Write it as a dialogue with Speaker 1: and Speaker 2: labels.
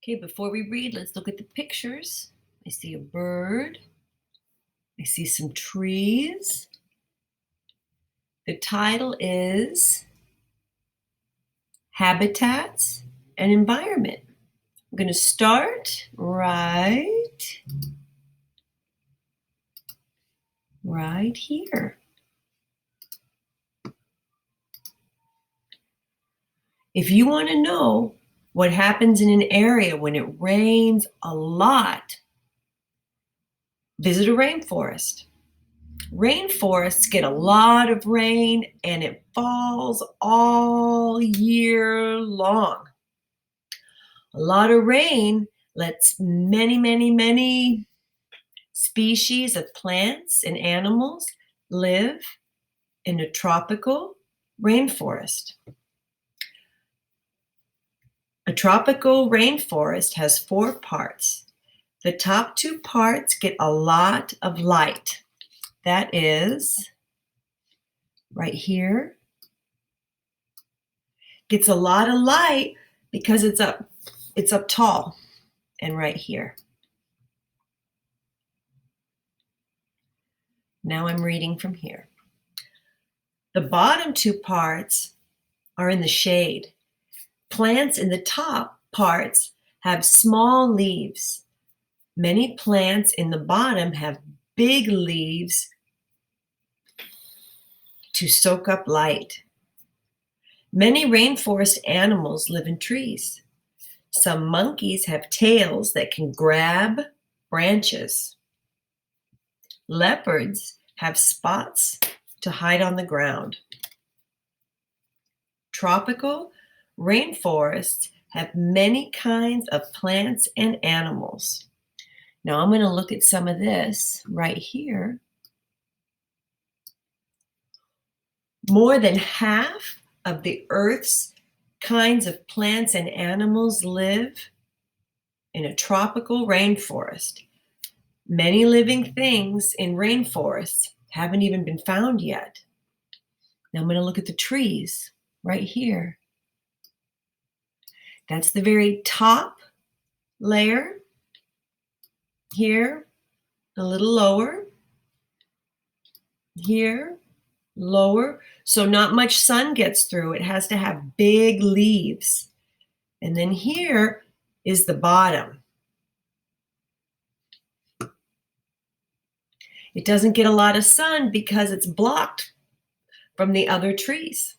Speaker 1: Okay, before we read, let's look at the pictures. I see a bird. I see some trees. The title is Habitats and Environment. I'm going to start right here. If you want to know what happens in an area when it rains a lot, visit a rainforest. Rainforests get a lot of rain and it falls all year long. A lot of rain lets many species of plants and animals live in a tropical rainforest. A tropical rainforest has 4 parts. The top 2 parts get a lot of light. That is right here. Gets a lot of light because it's up tall, and right here. Now I'm reading from here. The bottom 2 parts are in the shade. Plants in the top parts have small leaves. Many plants in the bottom have big leaves to soak up light. Many rainforest animals live in trees. Some monkeys have tails that can grab branches. Leopards have spots to hide on the ground. Tropical rainforests have many kinds of plants and animals. Now I'm going to look at some of this right here. More than half of the Earth's kinds of plants and animals live in a tropical rainforest. Many living things in rainforests haven't even been found yet. Now I'm going to look at the trees right here. That's the very top layer. Here, a little lower. Here, lower. So not much sun gets through. It has to have big leaves. And then here is the bottom. It doesn't get a lot of sun because it's blocked from the other trees.